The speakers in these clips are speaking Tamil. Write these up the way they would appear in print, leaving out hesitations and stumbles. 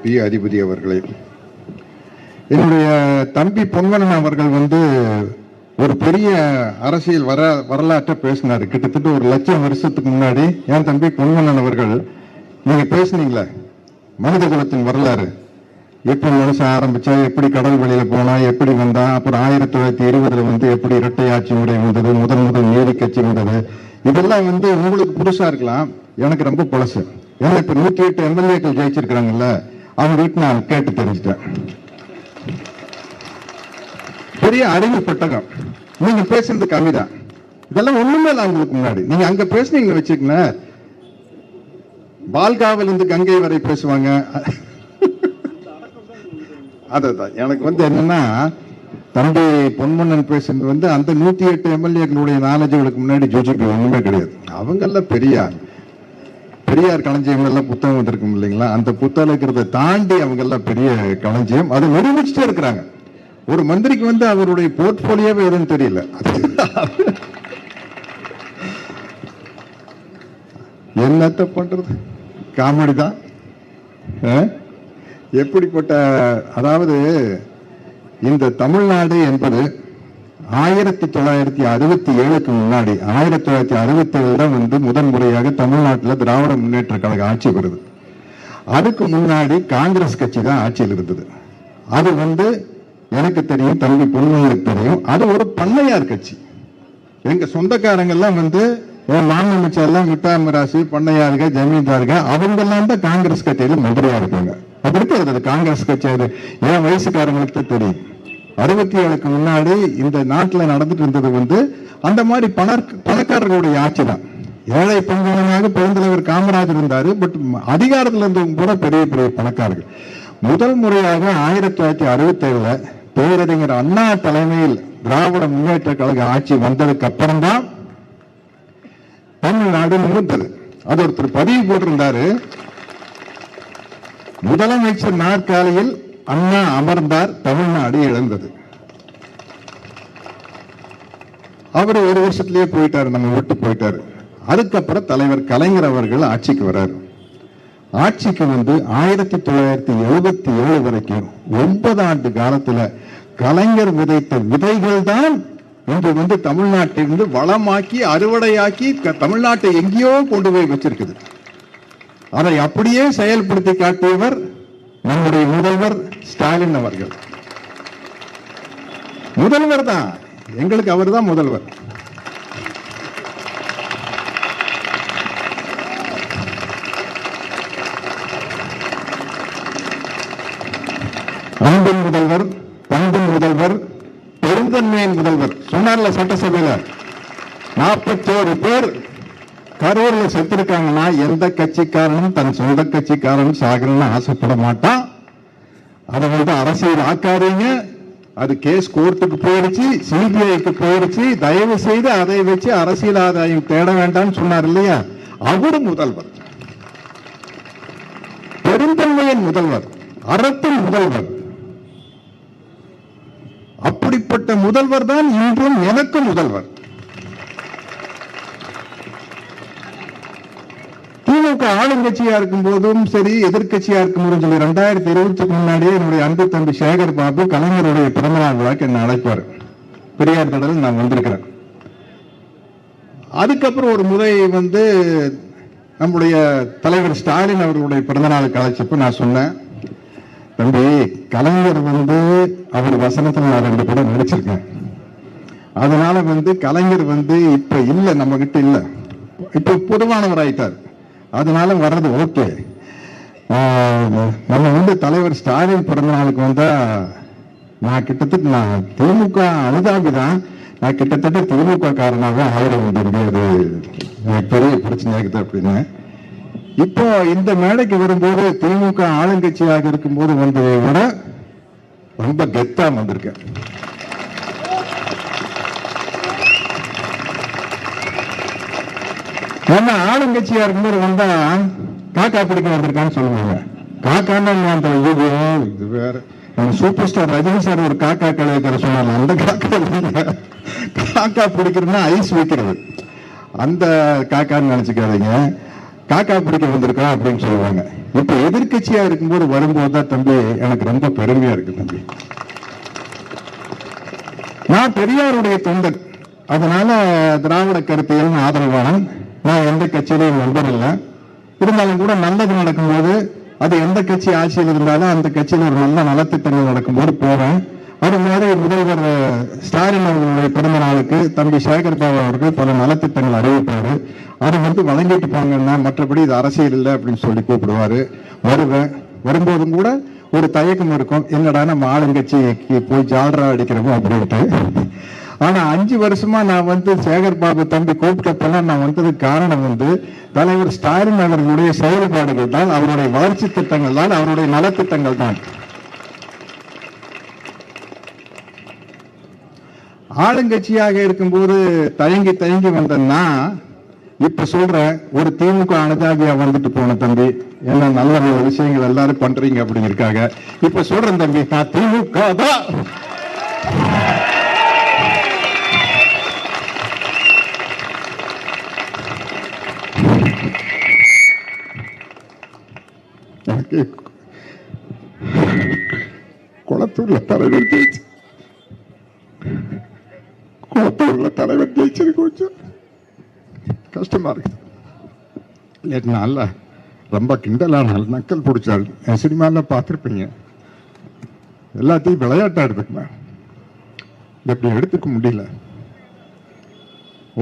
பி அதிபதி அவர்களே, என்னுடைய தம்பி பொன்வனன் அவர்கள் ஒரு பெரிய அரசியல் வரலாற்றை பேசினாரு. கிட்டத்தட்ட 1,00,000 வருஷத்துக்கு முன்னாடி என் தம்பி பொன்வனன் அவர்கள், நீங்க பேசுனீங்களே மனித குலத்தின் வரலாறு, எப்படி மனுஷன் ஆரம்பிச்சா, எப்படி கடல் வழியில போனா, எப்படி வந்தா, அப்புறம் 1920 எப்படி இரட்டை ஆட்சி முறை வந்தது, முதல் நீதி கட்சி வந்தது, இதெல்லாம் உங்களுக்கு புதுசா இருக்கலாம், எனக்கு ரொம்ப பழசு. ஏன்னா இப்ப 108 எம்எல்ஏக்கள் ஜெயிச்சிருக்கிறாங்கல்ல, அவங்க வீட்டு நான் கேட்டு தெரிஞ்சுட்டேன். பெரிய அறிவு பெட்டகம். நீங்க பேசுறது கம்மிதான், இதெல்லாம் ஒண்ணுமே இல்லை அவங்களுக்கு முன்னாடி. நீங்க அங்க பேசுனீங்கன்னு வச்சுக்கங்க, பால்காவில் இருந்து கங்கை வரை பேசுவாங்க. அதான் எனக்கு என்னன்னா, தம்பி பொன்மன்னன் பேசுறது அந்த 108 எம்எல்ஏக்களுடைய நாலேஜுகளுக்கு முன்னாடி ஜோஜிபி ஒண்ணுமே கிடையாது. அவங்கெல்லாம் பெரியார் களஞ்சியம் எல்லாம் புத்தகம் வந்திருக்கும் இல்லைங்களா, அந்த புத்தகம் இருக்கிறத தாண்டி அவங்க எல்லாம் பெரிய களஞ்சியம். அதை நிரூபிச்சுட்டே இருக்கிறாங்க. ஒரு மந்திரிக்கு அவருடைய போர்ட்போலியோவே எதுன்னு தெரியல. என்னத்த பண்றது, காமெடி தான். எப்படிப்பட்ட, அதாவது இந்த தமிழ்நாடு என்பது 1967க்கு முன்னாடி 1967 தான் முதன் முறையாக தமிழ்நாட்டில் திராவிட முன்னேற்ற கழக ஆட்சி வருது. அதுக்கு முன்னாடி காங்கிரஸ் கட்சி தான் ஆட்சியில் இருந்தது. அது எனக்கு தெரியும், தம்பி பொன்மனனுக்கு தெரியும். அது ஒரு பண்ணையார் கட்சி. எங்க சொந்தக்காரங்க எல்லாம் மாமன் எல்லாம் மிட்டாமிராசி பண்ணையார்கள், ஜமீன்தார்கள், அவங்க எல்லாம் தான் காங்கிரஸ் கட்சியில மந்திரியா இருக்காங்க. அப்படி காங்கிரஸ் கட்சி. அது என் வயசுக்காரங்களுக்கு தெரியும். 67க்கு முன்னாடி இந்த நாட்டில் நடந்துட்டு இருந்தது அந்த மாதிரி பணக்காரர்களுடைய ஆட்சி தான். ஏழை பங்காளனாக பெருந்தலைவர் காமராஜர் இருந்தாரு. பட் அதிகாரத்தில் இருந்தவங்க கூட பெரிய பெரிய பணக்காரர்கள். முதல் முறையாக 1967 பேரறிஞர் அண்ணா தலைமையில் திராவிட முன்னேற்ற கழக ஆட்சி வந்ததுக்கு அப்புறம் தான் தமிழ்நாடு நிமிர்ந்தது. அது ஒருத்தர் பதிவு போட்டிருந்தாரு, முதலமைச்சர் நாற்காலியில் அண்ணா அமர்ந்தார், தமிழ்நாடு இழந்தது. அவர் ஒரு வருஷத்திலேயே போயிட்டாரு, நம்ம விட்டு போயிட்டாரு. அதுக்கப்புறம் தலைவர் கலைஞர் அவர்கள் ஆட்சிக்கு வர்றாரு. ஆட்சிக்கு 1977 வரைக்கும் 9 ஆண்டு காலத்துல கலைஞர் விதைத்த விதைகள் தான் இன்று தமிழ்நாட்டிலிருந்து வளமாக்கி அறுவடையாக்கி தமிழ்நாட்டை எங்கேயோ கொண்டு போய் வச்சிருக்குது. அதை அப்படியே செயல்படுத்தி காட்டியவர் நம்முடைய முதல்வர் ஸ்டாலின் அவர்கள். முதல்வர் தான், எங்களுக்கு அவர் தான் முதல்வர். அன்பின் முதல்வர், பண்பின் முதல்வர், பெருந்தன்மையின் முதல்வர் சொன்னார்ல சட்டசபையில. 41 பேர் கரூர்ல செத்துருக்காங்கன்னா எந்த கட்சிக்காரனும் தன் சொந்த கட்சிக்காரன் சாகணும்னு ஆசைப்பட மாட்டான். அதை அரசியல் ஆக்காதீங்க, அது கேஸ் கோர்ட்டுக்கு போயிடுச்சு, சிபிஐக்கு போயிடுச்சு, தயவு செய்து அதை வச்சு அரசியல் ஆதாயம் தேட வேண்டாம்னு சொன்னார் இல்லையா, அவரு முதல்வர், பெருந்தன்மையின் முதல்வர், அறத்தின் முதல்வர். அப்படிப்பட்ட முதல்வர் தான் இன்றும் எனக்கு முதல்வர். திமுக ஆளுங்கட்சியா இருக்கும் போதும் சரி, எதிர்கட்சியா இருக்கும் போதும் சரி, 2020க்கு முன்னாடியே என்னுடைய அன்பு தம்பி சேகர் பாபு கலைஞருடைய பிறந்தநாள் விழாக்கு என்ன அழைப்பாரு. பெரியார் கடல் நான் வந்திருக்கிறேன். அதுக்கப்புறம் ஒரு முறை நம்முடைய தலைவர் ஸ்டாலின் அவர்களுடைய பிறந்தநாளுக்கு அழைச்சப்ப நான் சொன்னேன், தம்பி கலைஞர் அவர் வசனத்துல நான் 2 படம் நடிச்சிருக்கேன். அதனால கலைஞர் இப்ப இல்ல, நம்ம கிட்ட இல்ல, இப்ப பொதுவானவர் ஆயிட்டார். அதனால வர்றது ஓகே. நம்ம தலைவர் ஸ்டாலின் பிறந்த நாளுக்கு வந்தா நான் கிட்டத்தட்ட நான் திமுக அனுதாபிதான், நான் கிட்டத்தட்ட திமுக காரணமாக ஆயிட வேண்டியது, அது எனக்கு பெரிய பிரச்சனை இருக்குது அப்படின்னு. இப்போ இந்த மேடைக்கு வரும்போது திமுக ஆளுங்கட்சியாக இருக்கும் போது வந்ததை விட ரொம்ப கெத்தா வந்திருக்கேன். ஏன்னா ஆளுங்கட்சியா இருக்கும்போது வந்தா காக்கா பிடிக்க வந்திருக்கான்னு சொல்லுவாங்க. காக்கான்னு இது வேற. நம்ம சூப்பர் ஸ்டார் ரஜினி சார் ஒரு காக்கா கலைக்கிற சொன்னாங்க, அந்த காக்கா பிடிக்கிறதுனா ஐஸ் வைக்கிறது, அந்த காக்கான்னு நினைச்சுக்காதீங்க. காக்கா பிடிக்க வந்திருக்கோம் அப்படின்னு சொல்லுவாங்க. இப்ப எதிர்கட்சியா இருக்கும்போது வரும்போது தான் தம்பி எனக்கு ரொம்ப பெருமையா இருக்கு தம்பி. நான் பெரியாருடைய தொண்டன், அதனால திராவிட கருத்தியல் ஆதரவாளன். நான் எந்த கட்சியிலையும் நம்பர் இல்லை. இருந்தாலும் கூட நல்லது நடக்கும்போது, அது எந்த கட்சி ஆட்சியில் இருந்தாலும் அந்த கட்சியில் ஒரு நல்ல நலத்திட்டங்கள் நடக்கும்போது போறேன். அது மாதிரி முதல்வர் ஸ்டாலின் அவர்களுடைய பிறந்த நாளுக்கு தம்பி சேகர் பாபு அவர்கள் பல நலத்திட்டங்கள் அறிவிப்பாரு. அதை வழங்கிட்டு போங்கன்னா, மற்றபடி இது அரசியல் இல்லை அப்படின்னு சொல்லி கூப்பிடுவாரு. வருவேன். வரும்போதும் கூட ஒரு தயக்கம் இருக்கும், என்னடா நம்ம ஆளுங்கட்சிக்கு போய் ஜால்ரா அடிக்கிறோமோ அப்படின்ட்டு. ஆனா 5 வருஷமா நான் சேகர் பாபு தம்பி கூப்பிட்டப்பெல்லாம் நான் வந்ததுக்கு காரணம் தலைவர் ஸ்டாலின் அவர்களுடைய செயல்பாடுகள் தான், அவருடைய வளர்ச்சி திட்டங்கள் தான், அவருடைய நலத்திட்டங்கள் தான். ஆளுங்கட்சியாக இருக்கும்போது தயங்கி தயங்கி வந்தேன்னா, இப்ப சொல்ற ஒரு திமுக அனுதாபியா போன தம்பி, என்ன நல்ல நல்ல விஷயங்கள் எல்லாரும் பண்றீங்க அப்படிங்கிறதுக்காக இப்ப சொல்றேன் தம்பி, நான் திமுக தான். குளத்தூர்ல தலைவர் ஜெயிச்சு, குளத்தூர்ல தலைவர் ஜெயிச்சது கொஞ்சம் கஷ்டமா இருக்கு. இல்ல ரொம்ப கிண்டலான நக்கல் பிடிச்சாள். என் சினிமால பார்த்துருப்பீங்க. எல்லாத்தையும் விளையாட்டா எடுத்துக்கலாம், எப்படி எடுத்துக்க முடியல.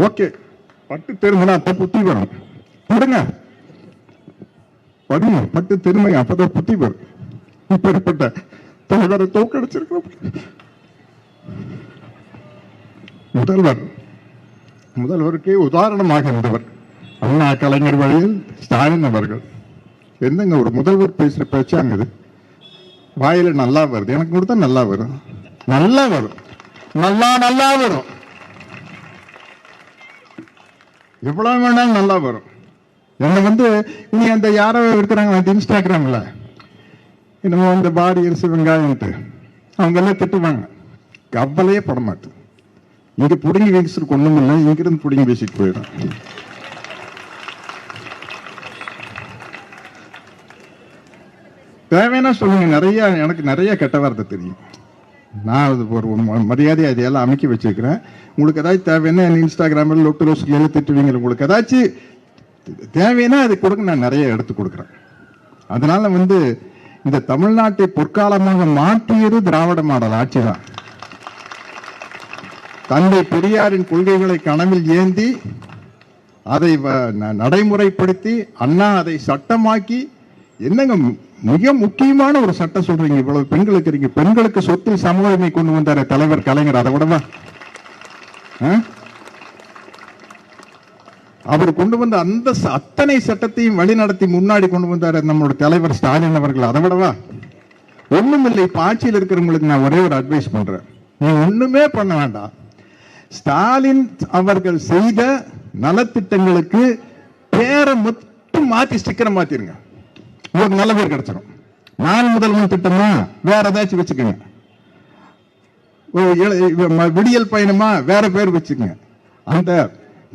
ஓகே, பட்டு தெருமைனா அப்ப புத்தி வரும். படுங்க படுங்க, பட்டு தெருமை அப்பதான் புத்தி வரும். இப்படிப்பட்ட தலைவரை தோக்கடிச்சிருக்கிறோம். முதல்வருக்கே உதாரணமாக இருந்தவர் அண்ணா கலைஞர் வழியில் ஸ்டாலின் அவர்கள். என்னங்க ஒரு முதல்வர் பேசுற பேச்சாங்க, வாயில நல்லா வருது. எனக்கு கொடுத்தா நல்லா வரும், நல்லா வரும், நல்லா வரும், எவ்வளவு வேணாலும் நல்லா வரும். என்ன இனி அந்த யாரோ இருக்கிறாங்க இன்ஸ்டாகிராம்ல, என்னமோ இந்த பாடி அரிசி வெங்காயம்ட்டு அவங்க எல்லாம் திட்டுவாங்க. கவலையே பட மாட்டேன். இங்க புடுங்கி வீசிட்டு ஒண்ணும் இல்லை, இங்கிருந்து புடுங்கி வீசிட்டு போயிடும். தேவைன்னா சொல்லுங்க, எனக்கு நிறைய கெட்ட வார்த்தை தெரியும். நான் ஒரு மரியாதை அதையெல்லாம் அமைக்கி வச்சிருக்கிறேன். உங்களுக்கு ஏதாச்சும் தேவைன்னா இன்ஸ்டாகிராமில் லொட்டு ரோஸ்ல திட்டுவீங்க. உங்களுக்கு ஏதாச்சும் தேவைன்னா அது கொடுக்க நான் நிறைய எடுத்து கொடுக்குறேன். அதனால இந்த தமிழ்நாட்டை பொற்காலமாக மாற்றியது திராவிட மாடல் ஆட்சி தான். தந்தை பெரியாரின் கொள்கைகளை கனவில் ஏந்தி அதை நடைமுறைப்படுத்தி அண்ணா அதை சட்டமாக்கி, என்னங்க மிக முக்கியமான ஒரு சட்டம் சொல்றீங்க, இவ்வளவு பெண்களுக்கு இருக்கீங்க, பெண்களுக்கு சொத்தில் சமூகமை கொண்டு வந்தாரு தலைவர் கலைஞர். அதை விடவா அவர் கொண்டு வந்த அந்த அத்தனை சட்டத்தையும் வழிநடத்தி முன்னாடி கொண்டு வந்தாரு நம்மளோட தலைவர் ஸ்டாலின் அவர்கள். அதை விடவா ஒண்ணும் இல்லை. இப்ப ஆட்சியில் இருக்கிறவங்களுக்கு நான் ஒரே ஒரு அட்வைஸ் பண்றேன், நீ ஒண்ணுமே பண்ண வேண்டாம். ஸ்டாலின் அவர்கள் செய்த நலத்திட்டங்களுக்கு பேரை மட்டும் மாத்தி ஸ்டிக்கரை மாத்திருங்க, உங்களுக்கு நல்ல பேர் கிடைச்சிடும். நான் முதல்வன் திட்டமா வேற ஏதாச்சும் வச்சுக்கோங்க, விடியல் பயணமா வேற பேர் வச்சுக்கோங்க. அந்த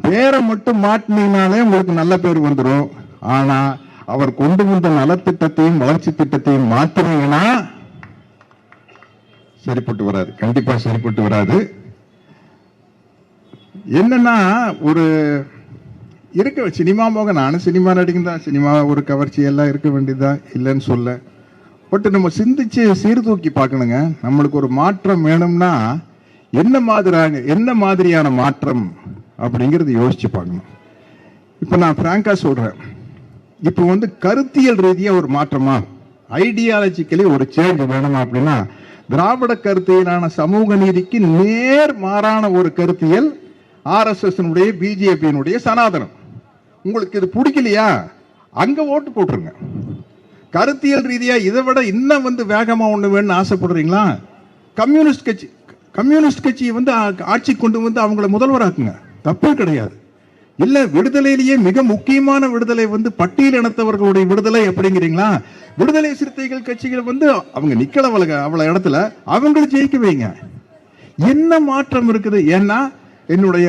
பேரை மட்டும் மாட்டினீங்கனாலே உங்களுக்கு நல்ல பேர் வந்துடும். ஆனா அவர் கொண்டு வந்த நலத்திட்டத்தையும் வளர்ச்சி திட்டத்தையும் மாத்தினீங்கன்னா சரிப்பட்டு வராது, கண்டிப்பா சரிப்பட்டு வராது. என்னன்னா ஒரு இருக்க சினிமா போக, நானும் சினிமா நடிகன், சினிமா ஒரு கவர்ச்சி எல்லாம் இருக்க வேண்டியதா இல்லைன்னு சொல்ல. பட் நம்ம சிந்திச்சு சீர்தூக்கி பார்க்கணுங்க. நம்மளுக்கு ஒரு மாற்றம் வேணும்னா என்ன மாதிரியான மாற்றம் அப்படிங்கிறது யோசிச்சு பார்க்கணும். இப்ப நான் பிராங்கா சொல்றேன், இப்ப கருத்தியல் ரீதியா ஒரு மாற்றமா, ஐடியாலஜிக்கலி ஒரு சேஞ்ச் வேணுமா அப்படின்னா, திராவிட கருத்தியலான சமூக நீதிக்கு நேர் மாறான ஒரு கருத்தியல் RSS பிஜேபியினுடைய சனாதனம். உங்களுக்கு இது பிடிக்கலையா, அங்க ஓட்டு போட்டுருங்க. கருத்தியல் ரீதியா இதை விட இன்னும் வேகமா ஒண்ணு வேணும்னு ஆசைப்படுறீங்களா, கம்யூனிஸ்ட் கட்சியை ஆட்சி கொண்டு அவங்கள முதல்வராக்குங்க, தப்பே கிடையாது. இல்ல விடுதலையிலேயே மிக முக்கியமான விடுதலை பட்டியல் இனத்தவர்களுடைய விடுதலை அப்படிங்கிறீங்களா, விடுதலை சிறுத்தைகள் கட்சிகள் அவங்க நிக்கல அவ்வளவு இடத்துல அவங்களை ஜெயிக்க வைங்க. என்ன மாற்றம் இருக்குது? ஏன்னா என்னுடைய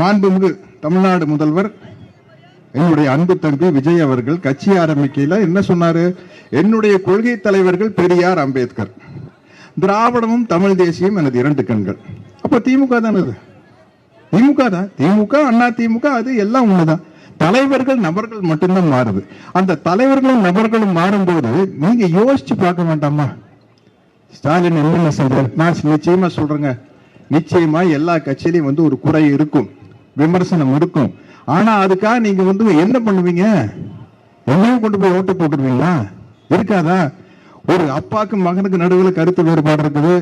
மாண்புமிகு தமிழ்நாடு முதல்வர் என்னுடைய அன்பு தம்பி விஜய் அவர்கள் கட்சி ஆரம்பிக்கையில் என்ன சொன்னாரு? என்னுடைய கொள்கை தலைவர்கள் பெரியார், அம்பேத்கர், திராவிடமும் தமிழ் தேசியம் எனது இரண்டு கண்கள். அப்ப திமுக தானே? அது திமுக தான். திமுக, அண்ணா திமுக, அது எல்லாம் ஒண்ணுதான். தலைவர்கள் நபர்கள் மட்டும்தான் மாறுது. அந்த தலைவர்களும் நபர்களும் மாறும்போது நீங்க யோசிச்சு பார்க்க வேண்டாமா? ஸ்டாலின் என்ன செஞ்சார்? நான் நிச்சயமா சொல்றேங்க, நிச்சயமா எல்லா கட்சியிலையும் வந்து ஒரு குறை இருக்கும், விமர்சனம் இருக்கும். ஆனா அதுக்காக நீங்க வந்து என்ன பண்ணுவீங்க? என்னையும் கொண்டு போய் ஓட்டு போட்டுருவீங்களா? இருக்காதா? ஒரு அப்பாவுக்கு மகனுக்கு நடுவில் கருத்து வேறுபாடு இருக்குது.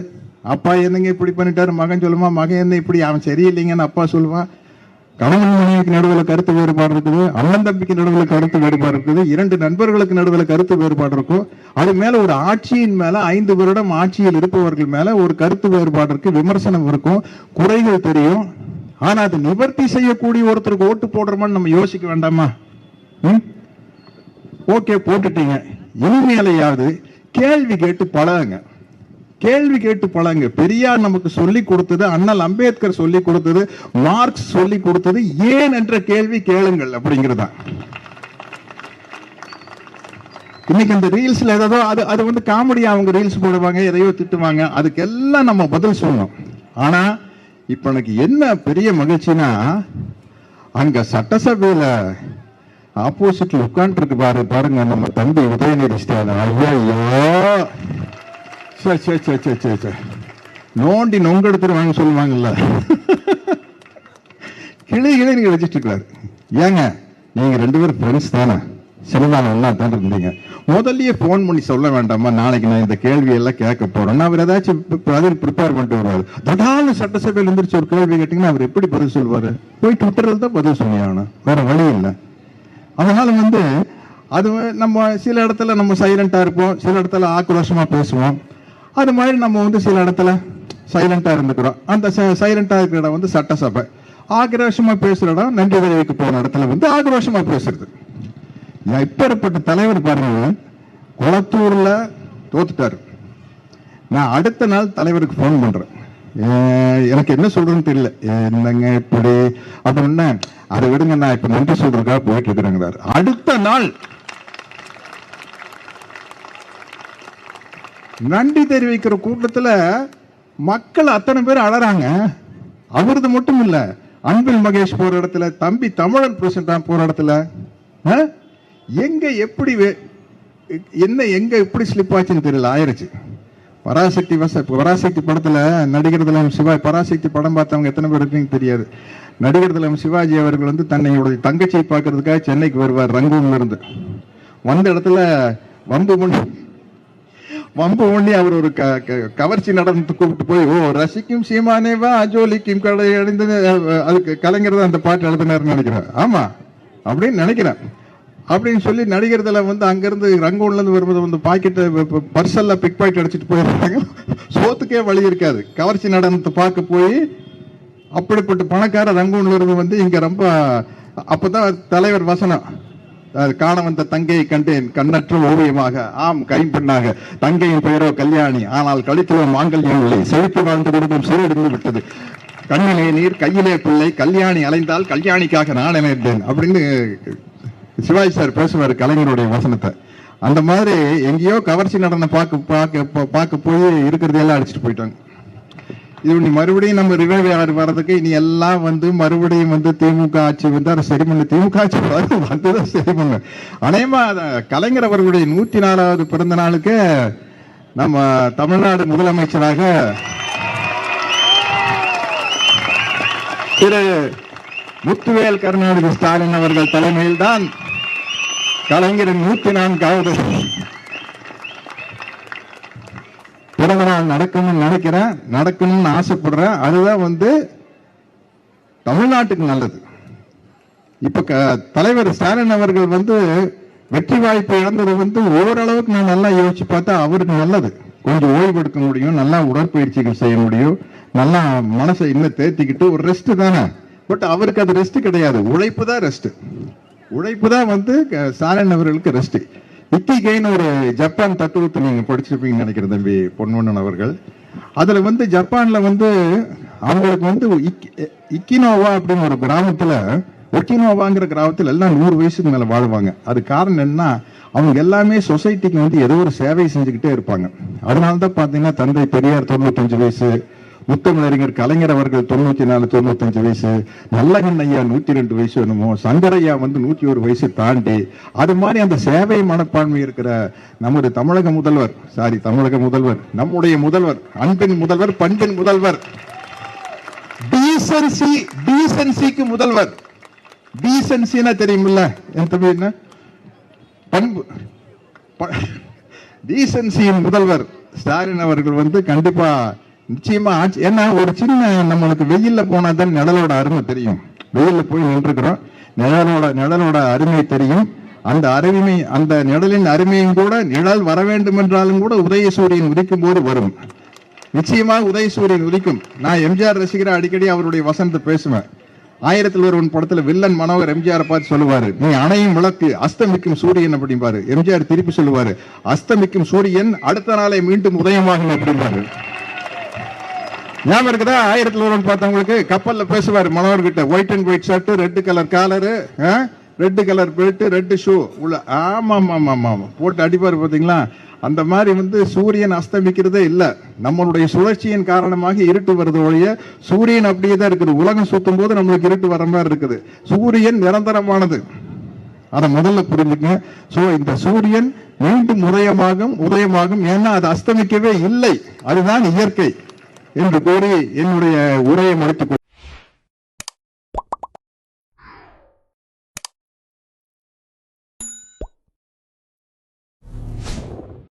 அப்பா என்னங்க இப்படி பண்ணிட்டாரு, மகன் சொல்லுவான். மகன் என்ன இப்படி, அவன் சரியில்லைங்கன்னு அப்பா சொல்லுவான். கணவன் மனைவிக்கு நடுவில் கருத்து வேறுபாடு இருக்குது. அண்ணன் தம்பிக்கு நடுவில் கருத்து வேறுபாடு இருக்குது. இரண்டு நண்பர்களுக்கு நடுவில் கருத்து வேறுபாடு இருக்கும். அது மேல ஒரு ஆட்சியின் மேல 5 வருடம் ஆட்சியில் இருப்பவர்கள் மேல ஒரு கருத்து வேறுபாடு இருக்கு, விமர்சனம் இருக்கும், குறைகள் தெரியும். ஆனா அதை நிவர்த்தி செய்யக்கூடிய ஒருத்தருக்கு ஓட்டு போடுறோமான்னு நம்ம யோசிக்க வேண்டாமா? ஓகே, போட்டுட்டீங்க. இனிமேலையாவது கேள்வி கேட்டு பழகுங்க. கேள்வி கேட்டு பழங்க. பெரியார் நமக்கு சொல்லி கொடுத்தது, அண்ணல் அம்பேத்கர் சொல்லி கொடுத்தது, மார்க்ஸ் சொல்லி கொடுத்தது, ஏன் என்ற கேள்வி கேளுங்கள் அப்படிங்கிறதா. இன்னைக்கு அந்த ரீல்ஸ்ல ஏதோ அது வந்து காமெடியா அவங்க ரீல்ஸ் போடுவாங்க, எதையோ திட்டுவாங்க, அதுக்கெல்லாம் நம்ம பதில் சொல்லணும். ஆனா இப்ப எனக்கு என்ன பெரிய மகிழ்ச்சினா, அங்க சட்டசபையில ஆப்போசிட்ல உட்கார்ந்து இருக்கு பாருங்க நம்ம தம்பி உதயநிதி ஸ்டாலின். ஐயோ, நோண்டி நொங்கெடுத்துருவாங்க சொல்லுவாங்கல்ல, கிளி நீங்க வச்சிட்டு இருக்காரு. ஏங்க, நீங்க 2 பேரும் ஃப்ரெண்ட்ஸ் தானே, சினிமாவில் ஒன்னா தான் இருந்தீங்க. முதல்லயே போன் பண்ணி சொல்ல வேண்டாமா, நாளைக்கு நான் இந்த கேள்வி எல்லாம் கேட்க போறேன், அவர் ஏதாச்சும் பதில் ப்ரிப்பேர் பண்ணிட்டு வருவாரு. தடான சட்டசபையில் இருந்துச்சு ஒரு கேள்வி கேட்டீங்கன்னா அவர் எப்படி பதில் சொல்வாரு? போய் ட்விட்டர்ல தான் பதில் சொன்னியாகணும், வேற வழி இல்லை. அதனால வந்து அது நம்ம சில இடத்துல நம்ம சைலண்டா இருப்போம், சில இடத்துல ஆக்ரோஷமா பேசுவோம். அது மாதிரி நம்ம வந்து சில இடத்துல சைலண்டா இருந்துக்கிறோம். அந்த சைலண்டா இருக்கிற இடம் வந்து சட்டசபை. ஆக்ரோஷமா பேசுற இடம் நன்றி தெரிவிக்க போன இடத்துல வந்து ஆக்ரோஷமா பேசுறது. இப்பேற்பட்ட தலைவர் பாருங்க, குளத்தூர்ல தோத்துட்டாரு. நான் அடுத்த நாள் தலைவருக்கு போன் பண்றேன், எனக்கு என்ன சொல்றதுன்னு தெரியல, என்னங்க இப்படி அப்படின்னா, அதை விடுங்க, நான் இப்ப நன்றி சொல்றதுக்காக போயிட்டு இருக்கிறேங்கிறாரு. அடுத்த நாள் நன்றி தெரிவிக்கிற கூட்டத்துல மக்கள் அத்தனை பேர் அழறாங்க. அவரது மட்டும் இல்ல, அன்பில் மகேஷ் போற இடத்துல, தம்பி தமிழன் பிரசிடண்ட் போற இடத்துல, எங்க எப்படி என்ன எங்க எப்படி ஸ்லிப் ஆச்சுன்னு தெரியல, ஆயிருச்சு. பராசக்தி படத்துல நடிகர் திலகம் சிவாஜி, பராசக்தி படம் பார்த்தவங்க எத்தனை பேர் இருக்குன்னு தெரியாது. நடிகர் திலகம் சிவாஜி அவர்கள் வந்து தன்னையுடைய தங்கச்சியை பார்க்கறதுக்காக சென்னைக்கு வருவார். ரங்கூன்ல இருந்து வந்த இடத்துல வம்பு பண்ணி அவர் ஒரு கவர்ச்சி நடந்து கூப்பிட்டு போய், ஓ ரசிக்கும் சீமானேவா அஜோலிக்கும் கடை அடைந்து, அதுக்கு கலைஞர் தான் அந்த பாட்டு எழுதினார்னு நினைக்கிறேன். ஆமா அப்படின்னு நினைக்கிறேன். அப்படின்னு சொல்லி நடிகர்களை வந்து அங்கிருந்து ரங்கூன்ல இருந்து வரும்போது வந்து பாக்கெட்டை பர்சல்ல பிக் பாக்கெட் அடிச்சுட்டு போயிருக்காங்க. சோத்துக்கே வழி இருக்காது. கவர்ச்சி நடனத்தை பார்க்க போய் அப்படிப்பட்ட பணக்கார ரங்கூன்ல இருந்து வந்து இங்க ரொம்ப, அப்பதான் தலைவர் வசனம், காண வந்த தங்கையை கண்டேன் கண்ணற்ற ஓவியமாக, ஆம் கைம்பெண்ணாக, தங்கையின் பெயரோ கல்யாணி, ஆனால் கழித்தலோ மாங்கல்யம் இல்லை, செழிப்பு வாழ்ந்த குடும்பம் சீரடிந்து விட்டது, கண்ணிலே நீர் கையிலே பிள்ளை, கல்யாணி அலைந்தால் கல்யாணிக்காக நான் இணைந்தேன் அப்படின்னு சிவாஜி சார் பேசுவார் கலைஞருடைய வசனத்தை. அந்த மாதிரி எங்கேயோ கவர்ச்சி நடன பார்க்க போய் இருக்கிறதையெல்லாம் அடிச்சுட்டு போயிட்டாங்க. இது நீ மறுபடியும் நம்ம ரிவைவ் வர்றதுக்கு இனி எல்லாம் வந்து மறுபடியும் வந்து திமுக ஆட்சி வந்து அதை சரி பண்ணு, திமுக ஆட்சி வந்துதான் சரி பண்ணு. அநேகமா கலைஞர் அவர்களுடைய 104வது பிறந்த நாளுக்கு நம்ம தமிழ்நாடு முதலமைச்சராக திரு முத்துவேல் கருணாநிதி ஸ்டாலின் அவர்கள் தலைமையில் தான் கலைஞரின் 104வது பிறந்த நாள் நடக்கணும்னு நினைக்கிறேன், நடக்கணும்னு ஆசைப்படுறேன். அதுதான் வந்து தமிழ்நாட்டுக்கு நல்லது. இப்ப தலைவர் ஸ்டாலின் அவர்கள் வந்து வெற்றி வாய்ப்பு இழந்தது வந்து ஓரளவுக்கு நான் நல்லா யோசிச்சு பார்த்தா அவருக்கு நல்லது. கொஞ்சம் ஓய்வு எடுக்க முடியும், நல்லா உடற்பயிற்சிகள் செய்ய முடியும், நல்லா மனசை இன்னும் தேர்த்திக்கிட்டு ஒரு ரெஸ்ட் தானே. பட் அவருக்கு அது ரெஸ்ட் கிடையாது, உழைப்பு தான் ரெஸ்ட். உழைப்பு தான் வந்து ஸ்டாலின் அவர்களுக்கு ரெஸ்ட். இக்கிகைன்னு ஒரு ஜப்பான் தத்துவத்தை நீங்க படிச்சிருப்பீங்கன்னு நினைக்கிறேன் தம்பி பொன்வண்ணன் அவர்கள். அதுல வந்து ஜப்பான்ல வந்து அவங்களுக்கு வந்து இக்கினோவா அப்படின்னு ஒரு கிராமத்துல ஒக்கினோவாங்கிற கிராமத்தில் எல்லாம் 100 வயசுக்கு மேல வாழ்வாங்க. அது காரணம் என்னன்னா அவங்க எல்லாமே சொசைட்டிக்கு வந்து ஏதோ ஒரு சேவை செஞ்சுக்கிட்டே இருப்பாங்க. அதனாலதான் பாத்தீங்கன்னா தந்தை பெரியார் 95 வயசு, முத்தமிழறிஞர் கலைஞர் அவர்கள் 94, 95 வயசு, நல்லகண்ண ஐயா 102 வயசு என்னமோ, சங்கரையா வந்து 101 வயசு தாண்டி, அது மாதிரி அந்த சேவை மனப்பான்மை இருக்கிற நமது தமிழக முதல்வர், நம்முடைய முதல்வர், அன்பின் முதல்வர், பண்பின் முதல்வர், டீசன்சிக்கு முதல்வர். டீசன்சினா தெரியுமில்ல என் தம்பி, என்ன பண்பு, டீசன்சியின் முதல்வர் ஸ்டாலின் அவர்கள் வந்து கண்டிப்பா நிச்சயமா ஆட்சி. ஏன்னா ஒரு சின்ன நம்மளுக்கு வெயில்ல போனா தான் நிழலோட அருமை தெரியும். வெயில்ல போய் நின்றுக்கிறோம், நிழலோட அருமை தெரியும். அந்த நிழலின் அருமையும் கூட, நிழல் வர வேண்டும் என்றாலும் கூட உதயசூரியன் உதிக்கும் போது வரும். நிச்சயமாக உதயசூரியன் உதிக்கும். நான் எம்ஜிஆர் ரசிகரா அடிக்கடி அவருடைய வசனத்தை பேசுவேன். 1001 படத்துல வில்லன் மனோகர் எம்ஜிஆர் பார்த்து சொல்லுவாரு, நீ அணையும் விளக்கு, அஸ்தமிக்கும் சூரியன் அப்படிம்பாரு. எம்ஜிஆர் திருப்பி சொல்லுவாரு, அஸ்தமிக்கும் சூரியன் அடுத்த நாளை மீண்டும் உதயமாகும் அப்படிம்பாரு. ஞாபகம் இருக்குதா? 1001 பார்த்தவங்களுக்கு கப்பல்ல பேசுவாரு மனோகர் கிட்ட, white and white shirt, red colour collar, red colour belt, red shoe உள்ள, ஆமா போட்டு அடிப்பாரு. பாத்தீங்களா? அந்த மாதிரி வந்து சூரியன் அஸ்தமிக்கிறதே இல்ல. நம்மளுடைய சுழற்சியின் காரணமாக இருட்டு வருது ஒழிய சூரியன் அப்படியே தான் இருக்குது. உலகம் சுத்தும் போது நம்மளுக்கு இருட்டு வர மாதிரி இருக்குது. சூரியன் நிரந்தரமானது, அதை முதல்ல புரிஞ்சுக்கங்க. சோ இந்த சூரியன் மீண்டும் உதயமாகும். ஏன்னா அது அஸ்தமிக்கவே இல்லை, அதுதான் இயற்கை என்று கூறி என்னுடைய உரையை முடித்துக்